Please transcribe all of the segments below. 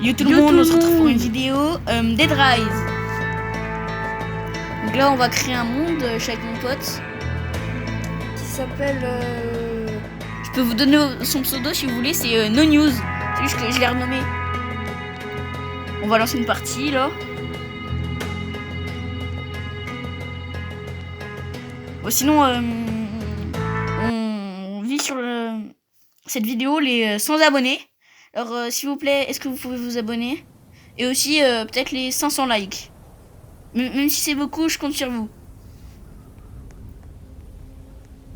Yo tout le monde, on se retrouve pour une vidéo Dead Rise. Donc là on va créer un monde avec mon pote qui s'appelle je peux vous donner son pseudo si vous voulez, c'est No News. C'est juste que je l'ai renommé. On va lancer une partie là. Bon, sinon on vit sur cette vidéo les 100 abonnés. Alors s'il vous plaît, est-ce que vous pouvez vous abonner? Et aussi peut-être les 500 likes. Même si c'est beaucoup, je compte sur vous.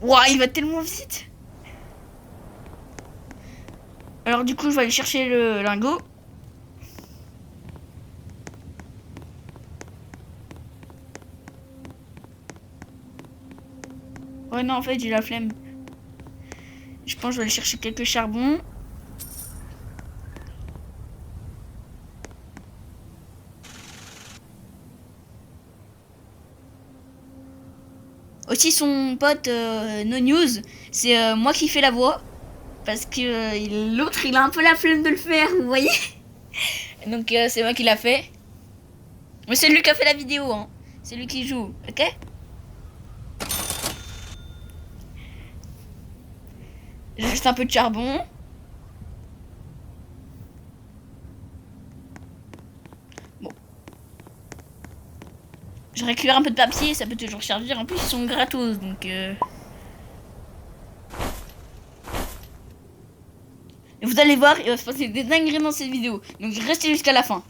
Ouah, il va tellement vite. Alors du coup, je vais aller chercher le lingot. Ouais, non, en fait, j'ai la flemme. Je pense que je vais aller chercher quelques charbons. Aussi son pote No News, c'est moi qui fais la voix. Parce que l'autre il a un peu la flemme de le faire, vous voyez. Donc c'est moi qui l'a fait. Mais c'est lui qui a fait la vidéo, hein. C'est lui qui joue, ok. J'ai juste un peu de charbon. Bon. Je récupère un peu de papier, ça peut toujours servir. En plus, ils sont gratos, donc... Et vous allez voir, il va se passer des dingueries dans cette vidéo. Donc restez jusqu'à la fin.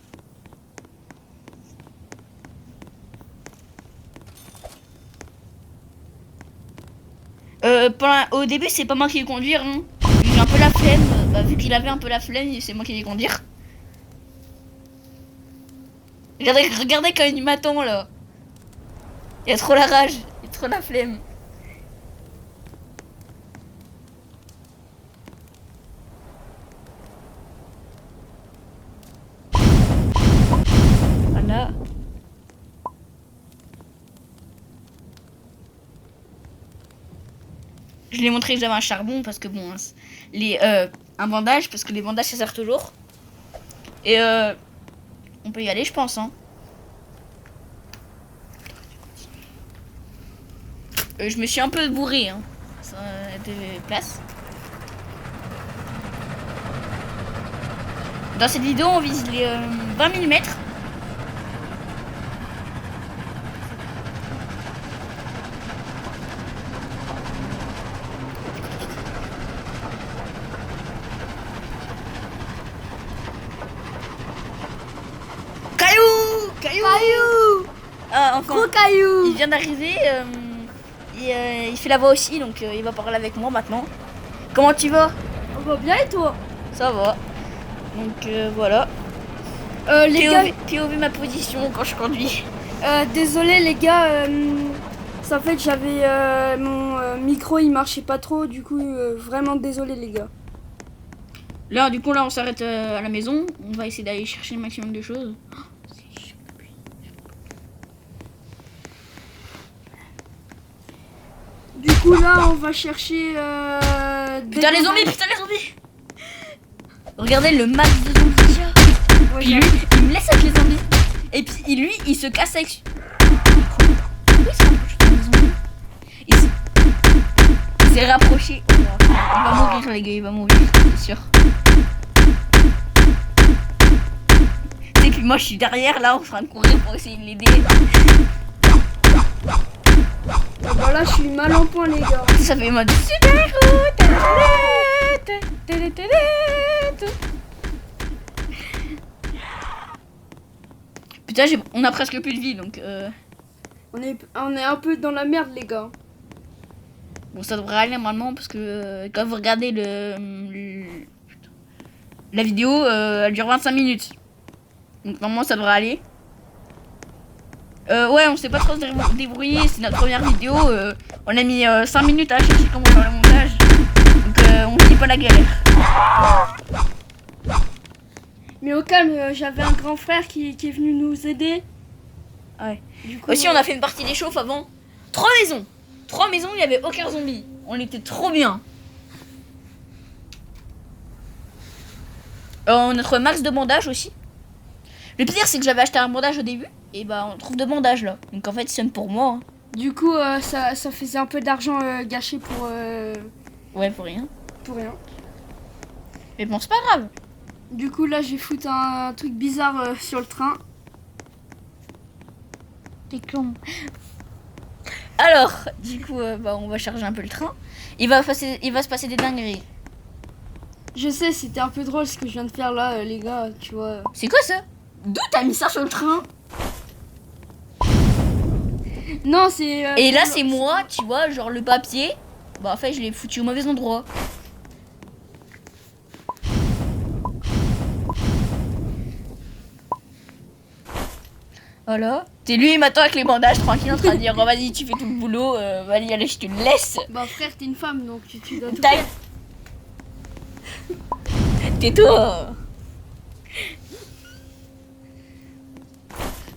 Au début, c'est pas moi qui vais conduire, hein. J'ai un peu la flemme. Bah, vu qu'il avait un peu la flemme, c'est moi qui vais conduire. Regardez quand il m'attend là. Il a trop la rage, il a trop la flemme. Voilà. Je lui ai montré que j'avais un charbon parce que bon, un bandage parce que les bandages ça sert toujours. Et on peut y aller, je pense, hein. Je me suis un peu bourré, hein, de place. Dans cette vidéo, on vise les 20 mm. Caillou. Enfin, Gros caillou. il vient d'arriver. Il fait la voix aussi, donc il va parler avec moi maintenant. Comment tu vas? On va bien et toi? Ça va. Donc voilà. Les gars, POV ma position quand je conduis. désolé les gars, ça fait que j'avais mon micro il marchait pas trop, du coup vraiment désolé les gars. Là du coup là on s'arrête à la maison. On va essayer d'aller chercher le maximum de choses. Du coup là on va chercher Putain les zombies, Regardez le max de zombies qu'il y a. Ouais, Puis lui, il me laisse avec les zombies. Et puis lui, il se casse avec... Il s'est rapproché. Il va mourir les gars, il va mourir, c'est sûr. Et puis moi je suis derrière là en train de courir pour essayer de l'aider. Bah là je suis mal en point les gars. Ça fait mode super héros. Putain, on a presque plus de vie donc On est un peu dans la merde les gars. bon, ça devrait aller normalement parce que quand vous regardez la vidéo, elle dure 25 minutes. Donc normalement ça devrait aller. Ouais, on s'est pas trop débrouillé, c'est notre première vidéo. On a mis 5 minutes à chercher comment faire le montage. Donc on finit pas la galère. Mais au calme, j'avais un grand frère qui est venu nous aider. Ouais. Du coup, Aussi on a fait une partie des chauffes avant. 3 maisons, il y avait aucun zombie. On était trop bien. On a trouvé max de bandages aussi. Le pire, c'est que j'avais acheté un bandage au début. Et bah, on trouve 2 bandages là. Donc en fait, c'est pour moi. Hein. Du coup, ça faisait un peu d'argent gâché pour... Ouais, pour rien. Pour rien. Mais bon, c'est pas grave. Du coup, là, je vais foutre un truc bizarre sur le train. T'es con. Alors, du coup, bah, on va charger un peu le train. Il va se passer des dingueries. Je sais, c'était un peu drôle ce que je viens de faire là, les gars, tu vois. C'est quoi ça? D'où t'as mis ça sur le train? Non, c'est... Et là, c'est moi, tu vois, genre le papier. Bah, en fait, je l'ai foutu au mauvais endroit. Voilà. T'es lui, il m'attend avec les bandages, tranquille, en train de dire, oh, vas-y, tu fais tout le boulot, vas-y, allez, je te laisse. Bah, frère, t'es une femme, donc tu dois tout Tac. faire. Tais-toi.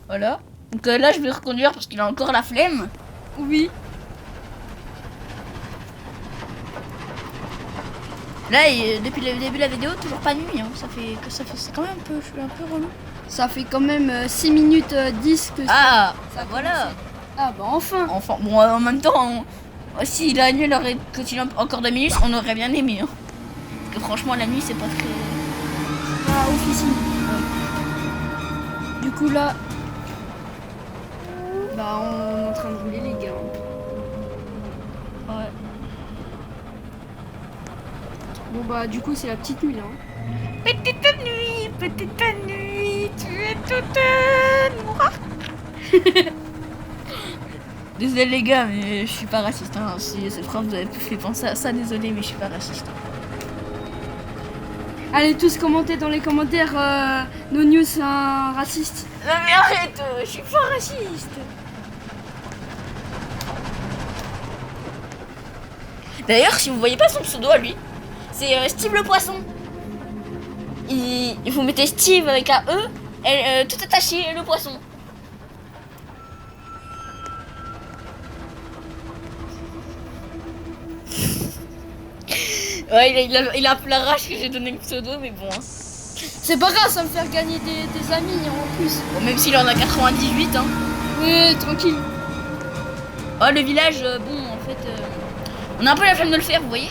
Voilà. Donc là, je vais reconduire parce qu'il a encore la flemme. Oui. Là, depuis le début de la vidéo, toujours pas de nuit. Hein. C'est quand même un peu relou. Ça fait quand même 6 minutes 10 que Ah, ça voilà. Ah bah enfin. Enfin, bon, en même temps, si la nuit aurait continué encore 2 minutes, on aurait bien aimé. Hein. Parce que franchement, la nuit, c'est pas très... Ah, officine. Du coup là... Bah on est en train de rouler les gars. Ouais. Bon bah du coup c'est la petite nuit là. Petite nuit, tu es toute noire. Désolé les gars, mais je suis pas raciste. Hein. Si cette phrase vous avez fait penser à ça, désolé, mais je suis pas raciste. Allez tous commenter dans les commentaires No News c'est un raciste. Non mais arrête, je suis pas raciste. D'ailleurs, si vous voyez pas son pseudo à lui, c'est Steve le poisson. Vous mettez Steve avec un E, tout attaché, le poisson. Ouais, il a un peu la rage que j'ai donné le pseudo, mais bon. Hein. C'est pas grave, ça me fait gagner des amis en plus. Bon, même s'il en a 98, hein. Oui, tranquille. Oh, le village, bon, en fait, on a un peu la flemme de le faire, vous voyez.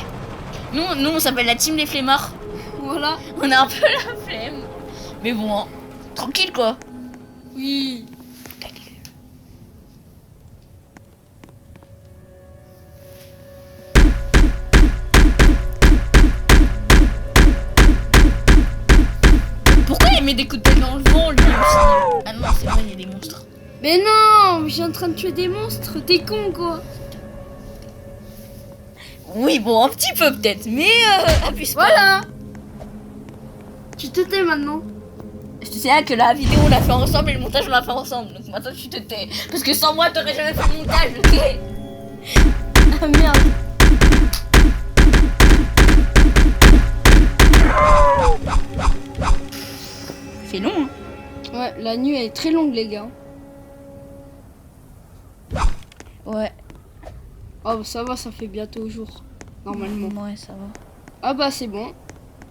Nous, on s'appelle la team des flemmards. Voilà. On a un peu la flemme. Mais bon, hein. Tranquille, quoi. Oui. Pourquoi il met des coups de pelle dans le vent, lui aussi? Ah non, c'est vrai, il y a des monstres. Mais non, je suis en train de tuer des monstres, t'es con quoi. Oui, bon, un petit peu peut-être, mais abuse pas. Voilà. Tu te tais maintenant. Je te sais que la vidéo on l'a fait ensemble et le montage on l'a fait ensemble. Donc maintenant tu te tais. Parce que sans moi t'aurais jamais fait le montage, ok? Ah merde. C'est long, hein? Ouais, la nuit elle est très longue les gars. Ouais. Oh ça va, ça fait bientôt jour. Normalement. Ouais, ça va. Ah bah c'est bon.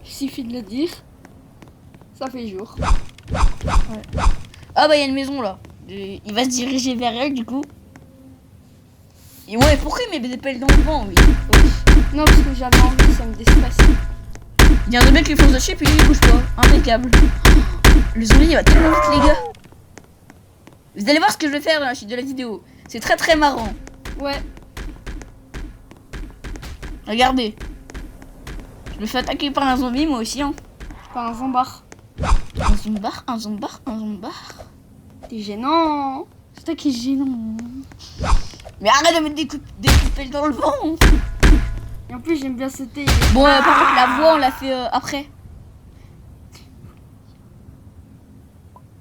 Il suffit de le dire. Ça fait jour. Ouais. Ah bah il y a une maison là. Il va se diriger vers elle du coup. Et ouais, pourquoi il met des pelles dans le vent, oui? Non parce que j'avais envie, ça me déstresse. Il y a un mec qui fonce dessus puis il bouge pas. Impeccable. Le zombie il va tellement vite les gars. Vous allez voir ce que je vais faire dans la suite de la vidéo. C'est très très marrant. Ouais. Regardez. Je me fais attaquer par un zombie moi aussi hein. Pas un zombard. Un zombard. T'es gênant. C'est toi qui est gênant. Mais arrête de mettre des coups de pelle dans le vent. Et en plus j'aime bien sauter. Bon par contre la voix on l'a fait après.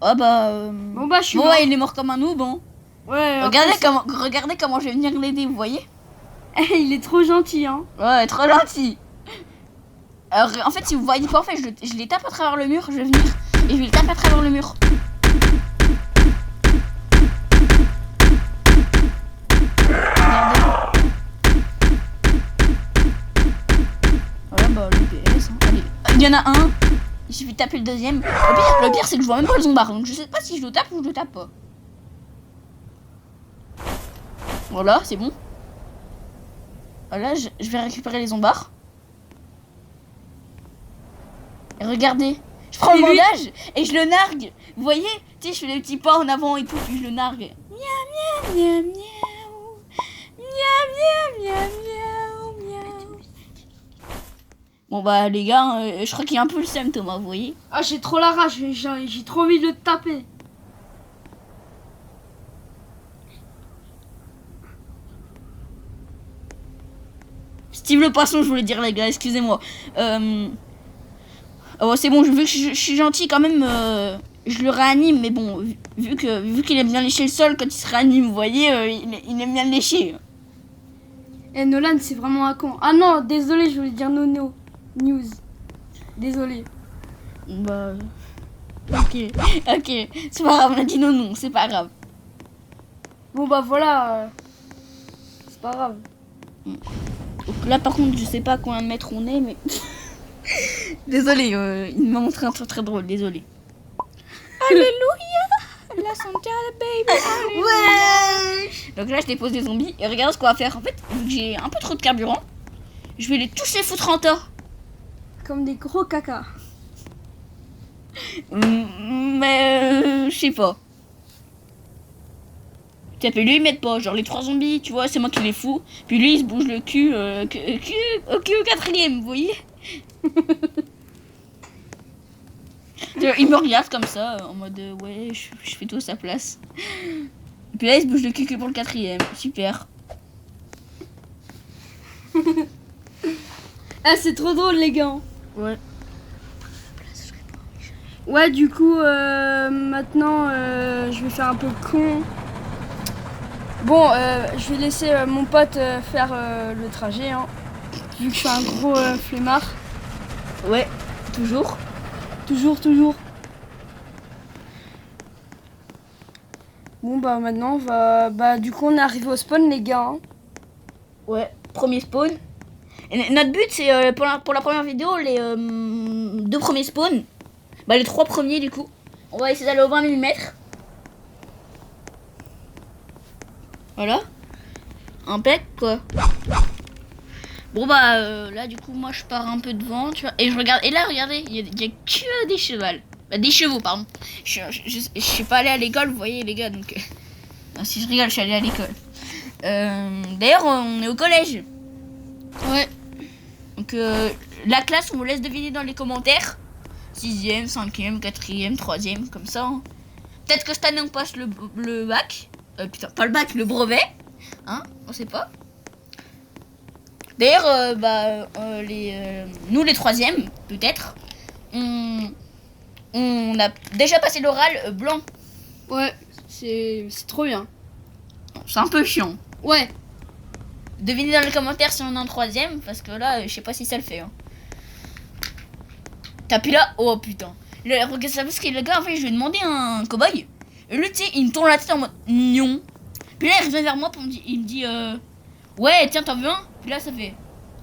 Oh bah Bon bah je suis bon mort. ouais, il est mort comme un noob hein. Ouais. Regardez comment je vais venir l'aider, vous voyez? Il est trop gentil hein. Ouais, trop gentil. Alors en fait si vous voyez pas en fait je les tape à travers le mur, je vais venir et je les tape à travers le mur. Regardez. Voilà bah le PS hein. Allez, il y en a un. Il suffit de taper le deuxième. Le pire c'est que je vois même pas le zombard. Donc je sais pas si je le tape ou je le tape pas. Voilà, c'est bon. Voilà, je vais récupérer les zombards. Et regardez, je prends le bandage et je le nargue. Vous voyez? Tu sais, je fais des petits pas en avant et tout, puis je le nargue. Miam, miam, miam, miam. Miam, miam, miam, miam, miam. Bon bah les gars, je crois qu'il y a un peu le seum Thomas, vous voyez? Ah, j'ai trop la rage, j'ai trop envie de te taper. Steve le poisson, je voulais dire les gars, excusez-moi. Oh, c'est bon, vu que je suis gentil quand même, je le réanime, mais bon, vu qu'il aime bien lécher le sol quand il se réanime, vous voyez, il aime bien le lécher. Eh, Nolan, c'est vraiment un con. Ah non, désolé, je voulais dire Nono. News. Désolé. Bah... Ok, c'est pas grave, on a dit non, c'est pas grave. Bon bah voilà. C'est pas grave. Donc là par contre, je sais pas à combien de mètres on est, mais... Désolé, il m'a montré un truc très drôle, désolé. Alléluia, la santé à la baby. Ouais. Donc là je dépose des zombies et regarde ce qu'on va faire. En fait, vu que j'ai un peu trop de carburant, je vais tous les foutre en tas. Comme des gros caca. Mais je sais pas. Tu sais, lui ils mettent pas, genre les 3 zombies, tu vois, c'est moi qui les fous. Puis lui il se bouge le cul, au quatrième, vous voyez. Il me regarde comme ça, en mode ouais, je fais tout à sa place. Et puis là, il se bouge le cul pour le quatrième. Super. Ah, c'est trop drôle, les gars. Ouais. Ouais, du coup, maintenant, je vais faire un peu le con. Bon, je vais laisser mon pote faire le trajet, hein, vu que je suis un gros flemmard. Ouais, toujours. Toujours. Bon, bah maintenant, on va... Bah, du coup, on est arrivé au spawn, les gars. Hein. Ouais, premier spawn. Et notre but, c'est pour la première vidéo, les 2 premiers spawns. Bah, les 3 premiers, du coup. On va essayer d'aller au 20 000 mètres. Voilà. Impec, quoi. Bon, bah, là, du coup, moi, je pars un peu devant, tu vois. Et je regarde. Et là, regardez, il y a que des chevals. Bah, des chevaux, pardon. Je suis pas allé à l'école, vous voyez, les gars, donc... non, si je rigole, je suis allé à l'école. D'ailleurs, on est au collège. Ouais. Donc, la classe, on vous laisse deviner dans les commentaires. 6ème, 5ème, 4ème, 3ème, comme ça. Hein. Peut-être que cette année, on passe le bac. Putain, pas le bac, le brevet. Hein, on sait pas. D'ailleurs, nous, les 3ème, peut-être, on a déjà passé l'oral blanc. Ouais, c'est trop bien. C'est un peu chiant. Ouais. Devinez dans les commentaires si on est en 3ème, parce que là, je sais pas si ça le fait. Hein. T'appuies là, oh putain. Regarde ça, parce que le gars, en fait, je lui ai demandé un cow-boy. Et lui, tu sais, il me tourne la tête en mode non. Puis là, il revient vers moi, il me dit ouais, tiens, t'en veux un? Puis là, ça fait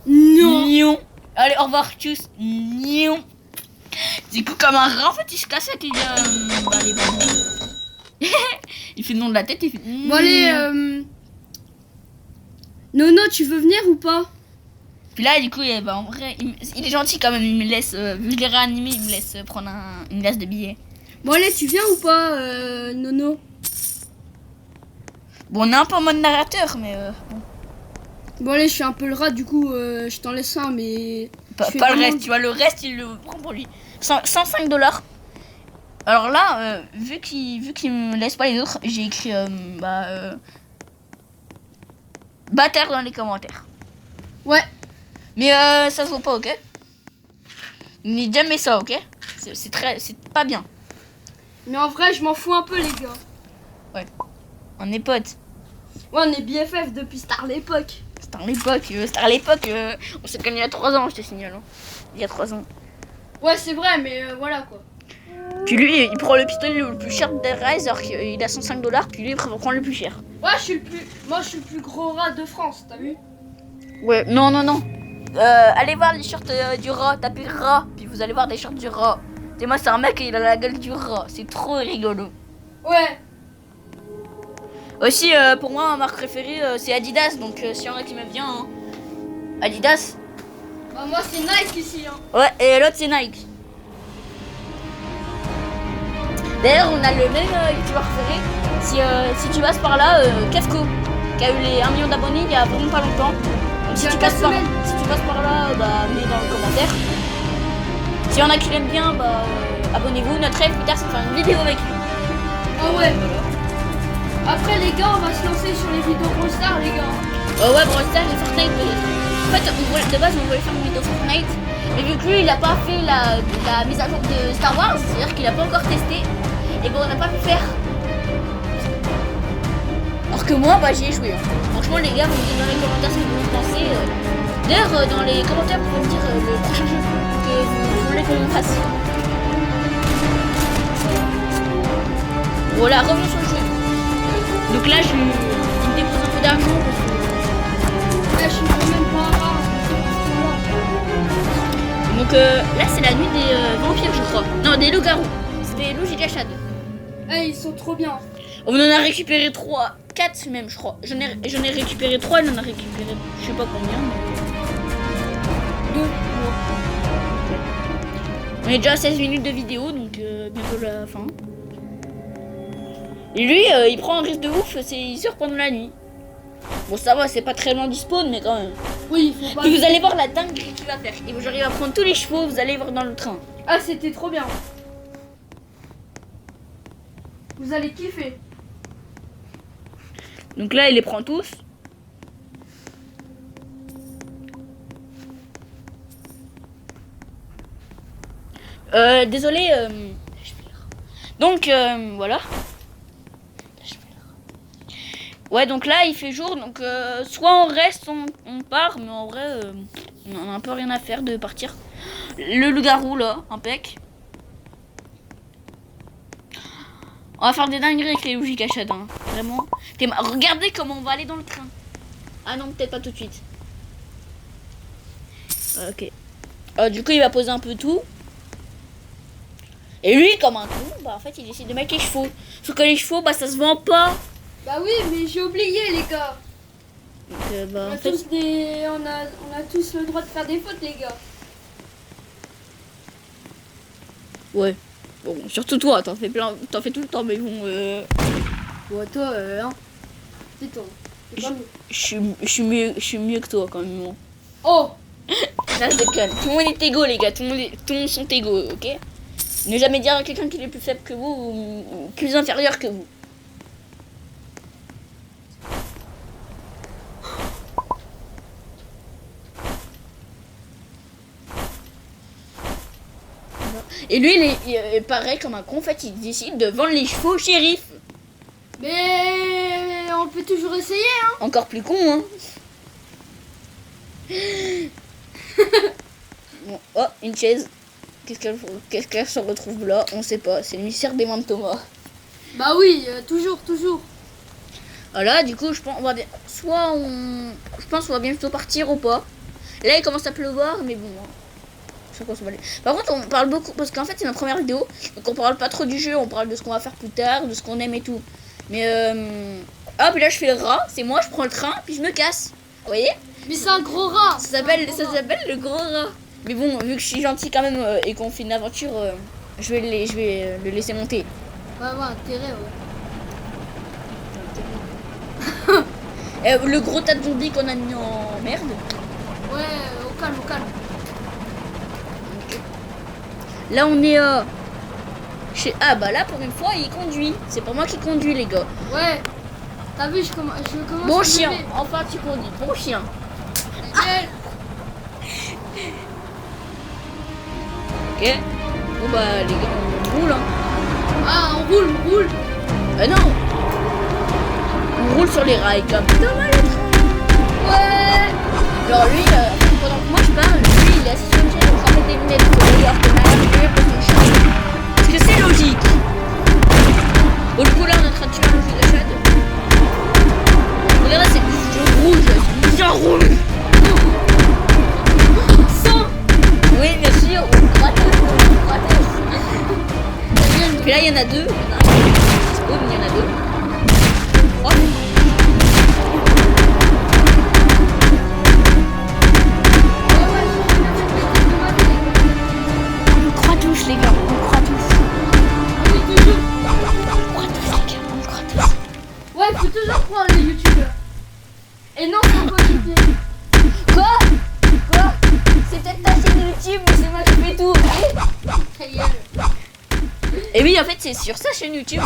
non. Allez, au revoir, tchuss. Non. Du coup, comme un rat, en fait, il se casse et il dit allez, bon. Il fait le nom de la tête, il fait bon, allez, Nono, tu veux venir ou pas? Puis là, du coup, bah, en vrai, il est gentil quand même. Il me laisse, vu que je l'ai réanimé, il me laisse prendre une glace de billets. Bon, allez, tu viens ou pas, Nono? Bon, on est un peu en mode narrateur, mais bon. Bon, allez, je suis un peu le rat, du coup, je t'en laisse un, mais... Pas le reste, tu vois, le reste, il le prend pour lui. 105 $. Alors là, vu qu'il me laisse pas les autres, j'ai écrit, bâtard dans les commentaires. Ouais. Mais ça se voit pas, ok? Ni jamais ça, ok? C'est pas bien. Mais en vrai, je m'en fous un peu, les gars. Ouais. On est potes. Ouais, on est BFF depuis Star l'époque. Star l'époque, on s'est connus il y a 3 ans, je te signale. Hein. Il y a 3 ans. Ouais, c'est vrai, mais voilà, quoi. Puis lui, il prend le pistolet le plus cher de Rise, alors qu'il a 105 $, puis lui, il prend le plus cher. Ouais, moi, je suis le plus gros rat de France, t'as vu? Ouais, non. Allez voir les shorts du rat, tapez rat, puis vous allez voir des shorts du rat. C'est moi, c'est un mec et il a la gueule du rat. C'est trop rigolo. Ouais. Aussi, pour moi, ma marque préférée, c'est Adidas. Donc, s'il y en a qui m'aiment bien, hein. Adidas. Bah, moi, c'est Nike ici. Hein. Ouais, et l'autre, c'est Nike. D'ailleurs, on a le même youtubeur préféré. Si tu passes par là, Kefko, qui a eu les 1 million d'abonnés il y a vraiment pas longtemps. Donc, si tu passes par là, bah, mets dans le commentaire. S'il y en a qui l'aiment bien, bah, abonnez-vous. Notre rêve, plus tard, c'est de faire une vidéo avec lui. Ah ouais. Après, les gars, on va se lancer sur les vidéos Brawl Stars, les gars. Ouais, Brawl Stars et Fortnite peut-être. En fait, de base, on voulait faire une vidéo Fortnite. Mais vu que lui, il a pas fait la mise à jour de Star Wars, c'est-à-dire qu'il a pas encore testé. Et bon, on n'a pas pu faire. Alors que moi, bah, j'y ai joué. Hein. Franchement, les gars, vous me dites dans les commentaires ce que vous pensez. D'ailleurs, dans les commentaires, vous pouvez me dire le prochain jeu que vous voulez que l'on fasse. Voilà, revenons sur le jeu. Donc là, il me dépose un peu d'argent parce que... Ouais, je suis même pas rare. Donc là, c'est la nuit des vampires, je crois. Non, des loups-garous. C'était Lou Gigachad. Eh, ils sont trop bien. On en a récupéré 3, 4 même, je crois. J'en ai récupéré 3, il en a récupéré je sais pas combien. Mais... 2. On est déjà à 16 minutes de vidéo, donc bientôt la fin. Et lui, il prend un risque de ouf, il sort pendant la nuit. Bon, ça va, c'est pas très loin du spawn, mais quand même. Oui, il faut pas... Puis vous allez voir la dinguerie qu'il va faire. Et j'arrive à prendre tous les chevaux, vous allez voir dans le train. Ah, c'était trop bien. Vous allez kiffer. Donc là, il les prend tous. Désolé. Donc, voilà. Ouais, donc là, il fait jour. Donc, soit on reste, on part. Mais en vrai, on a un peu rien à faire de partir. Le loup-garou, là, impec. On va faire des dingueries avec les loups cachades, hein. Vraiment. Regardez comment on va aller dans le train. Ah non, peut-être pas tout de suite. Ok. Du coup, il va poser un peu tout. Et lui, comme un con, bah en fait, il décide de mettre les chevaux. Sauf que les chevaux, bah ça se vend pas. Bah oui, mais j'ai oublié, les gars. Donc, bah, On a, en fait... tous on a tous le droit de faire des fautes, les gars. Ouais. Bon, surtout toi, t'en fais tout le temps, mais bon, Ouais, toi, hein. C'est toi. C'est pas nous. je suis mieux que toi, quand même. Oh. Là, je déconne. Tout le monde est égaux, les gars. Tout le monde sont égaux, ok? Ne jamais dire à quelqu'un qu'il est plus faible que vous ou plus inférieur que vous. Et lui, il est pareil comme un con. En fait, il décide de vendre les chevaux au shérif. Mais on peut toujours essayer, hein. Encore plus con, hein. Bon, oh, une chaise. Qu'est-ce qu'elle se retrouve là? On sait pas. C'est le mystère des mains de Thomas. Bah oui, toujours. Voilà, du coup, je pense on va bien. Je pense qu'on va bientôt partir ou pas. Là, il commence à pleuvoir, mais bon. Je sais pas, ça va aller. Par contre, on parle beaucoup parce qu'en fait, c'est ma première vidéo, donc on parle pas trop du jeu. On parle de ce qu'on va faire plus tard, de ce qu'on aime et tout. Mais hop, là, je fais le rat. C'est moi, je prends le train, puis je me casse. Vous voyez? Mais c'est un gros rat. Ça s'appelle le gros rat. Mais bon, vu que je suis gentil quand même et qu'on fait une aventure, je vais le laisser monter. Ouais, intérêt, ouais. Le gros tas de zombies qu'on a mis en merde. Ouais, au calme. Là, on est chez... Ah, bah là, pour une fois, il conduit. C'est pas moi qui conduis, les gars. Ouais. T'as vu, je commence Bon à chien. lever. Enfin, tu conduis. Bon chien. Nickel. Ok. Bon, bah, les gars, on roule, hein. Ah, on roule. Non. On roule sur les rails, comme Thomas le train. Ouais. Alors lui, pendant que moi je parle, lui il est assis sur une chaise en train de mettre des lunettes de soleil alors que ma mère pose une chaise. Parce que c'est logique. Bon, du coup là on est en train de tuer un loup de chat. Regardez, c'est du rouge, c'est bien rouge. Sang. Oui, bien sûr, on gratte. là, il y en a deux. Il y en a un qui est dispo, mais il y en a deux. Trois. On croit tous, les gars. On croit tous. Oui, toujours. On croit tous, les gars. On croit tous. Ouais, faut toujours croire les youtubeurs. Et non, c'est pas l'idée. Quoi? Quoi? C'est peut-être ta chaîne YouTube, mais c'est moi qui fais tout, ok? Ta gueule. Et oui, en fait, c'est sur sa chaîne YouTube.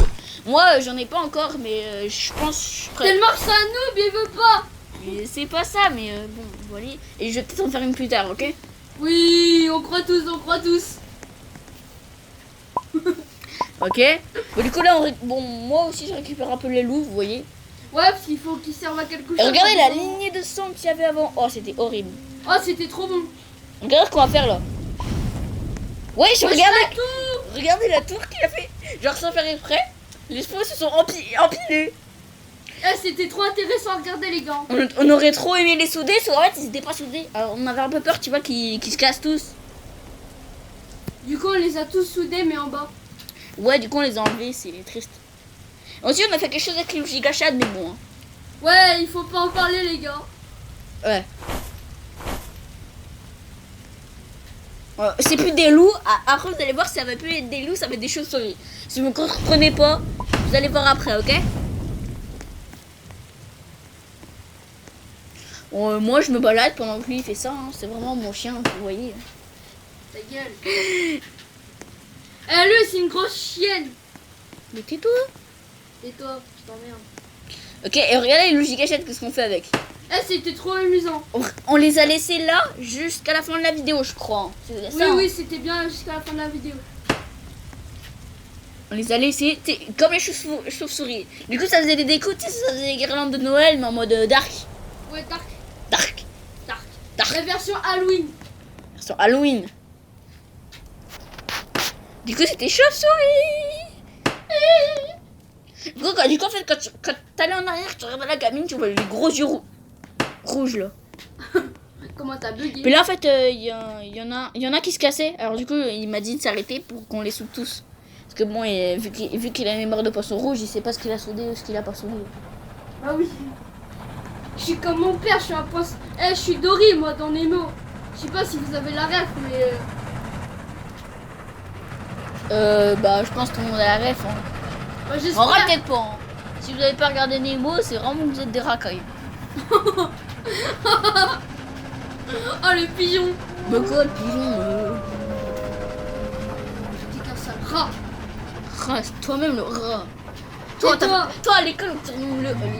Moi, j'en ai pas encore, mais je pense. Tellement que c'est un noob, il veut pas. Mais c'est pas ça, mais bon, voilà. Et je vais peut-être en faire une plus tard, ok? Oui, on croit tous, on croit tous. Ok. Bon, du coup, là, bon, moi aussi, je récupère un peu les loups, vous voyez. Ouais, parce qu'il faut qu'ils servent à quelque chose. Et regardez la lignée de sang qu'il y avait avant. Oh, c'était horrible. Oh, c'était trop bon. Regardez ce qu'on va faire là. Ouais, je Wesh, regardais. la tour. Regardez la tour qu'il a fait. Genre sans faire exprès. Les chevaux se sont empilés. Eh, c'était trop intéressant à regarder, les gars. On aurait trop aimé les souder, sauf en fait ils étaient pas soudés. Alors on avait un peu peur, tu vois, qu'ils se cassent tous. Du coup, on les a tous soudés, mais en bas. Ouais, du coup on les a enlevés, c'est triste. Ensuite on a fait quelque chose avec les gigachades, mais bon. Hein. Ouais, il faut pas en parler, les gars. Ouais. C'est plus des loups. Après vous allez voir, ça va plus être des loups, ça va être des chauves-souris. Si vous ne comprenez pas, vous allez voir après, ok? Moi je me balade pendant que lui il fait ça, hein. C'est vraiment mon chien, vous voyez. Ta gueule. Eh, lui, c'est une grosse chienne. Mais tais-toi. Et toi, je t'emmerde. Ok, et regardez les loups gigachades, qu'est-ce qu'on fait avec? Eh, c'était trop amusant. On les a laissés là jusqu'à la fin de la vidéo, je crois. C'est Oui, ça, hein. oui, c'était bien jusqu'à la fin de la vidéo. On les a laissés comme les chauves-souris. Du coup, ça faisait des décos, tu sais, ça faisait des guirlandes de Noël, mais en mode dark. Ouais, dark. Dark. Dark. Dark. La version Halloween. Sur Halloween. Du coup, c'était chauve-souris. Du coup, en fait, quand t'allais en arrière, tu regardais la cabine, tu vois les gros yeux rouges là. Comment t'as bugué? Puis là, en fait, il y en a qui se cassaient. Alors, du coup, il m'a dit de s'arrêter pour qu'on les soude tous. Parce que bon, vu qu'il a une mémoire de poisson rouge, il sait pas ce qu'il a soudé ou ce qu'il a pas soudé. Ah oui. Je suis comme mon père, je suis un poisson. Eh, je suis Dory, moi, dans Nemo. Je sais pas si vous avez la ref, mais... Bah, je pense que tout le monde a la ref. Hein. Bah, En j'espère. vrai, peut-être pas. Hein. Si vous avez pas regardé Nemo, c'est vraiment que vous êtes des racailles. Oh, le pigeon. Bah quoi, le pigeon T'es qu'un sale rat. Ah, c'est toi-même le rat. Toi, Toi à l'école,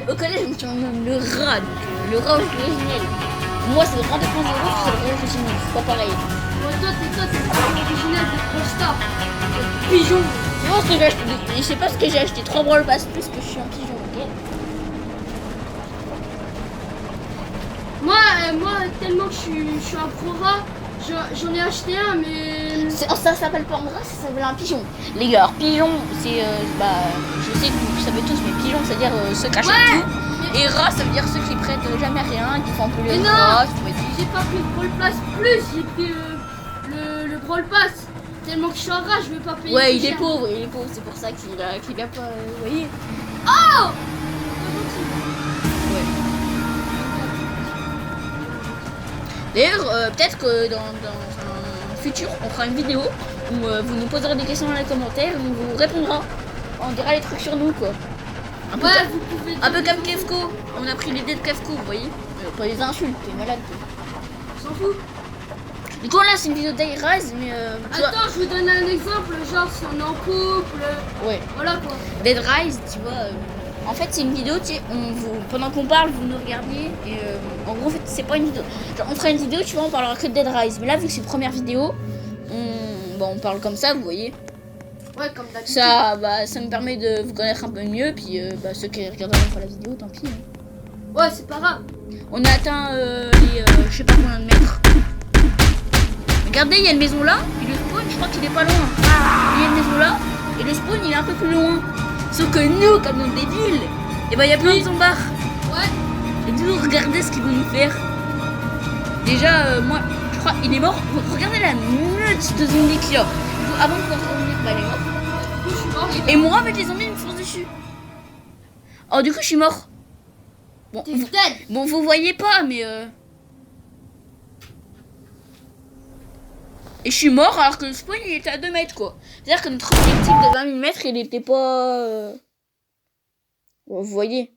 au collège, on me surnomme le rat. Donc, le rat originel. Moi, c'est le rat 2.0, c'est le rat originel. C'est pas pareil. Ouais, toi, t'es pas original de Prostar. Pigeon. Je sais pas ce que j'ai acheté 3 Brawl Pass plus que je suis un pigeon, ok? Moi, tellement que je suis un pro rat, j'en ai acheté un, mais... Ça s'appelle pas un rat, ça s'appelle un pigeon. Les gars, alors, pigeon, c'est bah, je sais que vous savez tous, mais pigeon, c'est-à-dire ceux qui achètent tout. Et rat, ça veut dire ceux qui prêtent jamais rien, qui font un peu les Mais rats. j'ai pas pris le Brawl Pass plus, j'ai pris le Brawl Pass. Tellement que je suis un rat, je veux pas payer. Ouais, plus il est cher. pauvre, c'est pour ça qu'il a pas, vous voyez. Oh. Ouais. D'ailleurs, peut-être que dans un futur, on fera une vidéo où vous nous poserez des questions dans les commentaires, où on vous répondra. On dira les trucs sur nous, quoi. Un peu, Ouais, vous pouvez... un peu comme Kefko. On a pris l'idée de Kefko, vous voyez. Pas les insultes, t'es malade, toi. On s'en fout. Du coup, là, c'est une vidéo d'Airrise, mais tu vois- Attends, je vous donne un exemple, genre si on est en couple, Ouais. voilà quoi. Dead Rise, tu vois. En fait, c'est une vidéo, tu sais, pendant qu'on parle, vous nous regardez. Et en gros, en fait, c'est pas une vidéo. Genre, on fera une vidéo, tu vois, on parlera que de Dead Rise. Mais là, vu que c'est une première vidéo, on parle comme ça, vous voyez. Ouais, comme d'habitude. Ça me permet de vous connaître un peu mieux. Puis, ceux qui regarderont pas la vidéo, tant pis. Hein. Ouais, c'est pas grave. On a atteint les, je sais pas combien de mètres. Regardez, il y a une maison là. Et le spawn, je crois qu'il est pas loin. Il y a une maison là. Et le spawn, il est un peu plus loin. Sauf que nous, comme nos débiles, et ben il y a plein de zombards. Ouais. Et nous, regardez ce qu'ils vont nous faire. Déjà, moi, je crois, il est mort. Regardez la meute de zombies qu'il y a. Du coup, avant de pouvoir revenir, bah, il est mort. Je suis mort. Et moi, avec les zombies, ils me foncent dessus. Oh, du coup, je suis mort. Bon, T'es dead. bon, vous voyez pas, mais... Et je suis mort alors que le spawn, il était à 2 mètres, quoi. C'est-à-dire que notre objectif de 20 000 mètres, il était pas... Bon, vous voyez.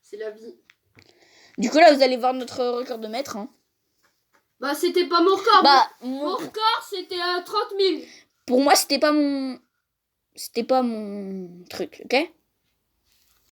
C'est la vie. Du coup, là, vous allez voir notre record de mètres. Hein. Bah, c'était pas mon record. Bah, Mon record, c'était à 30 000. Pour moi, c'était pas mon truc, ok?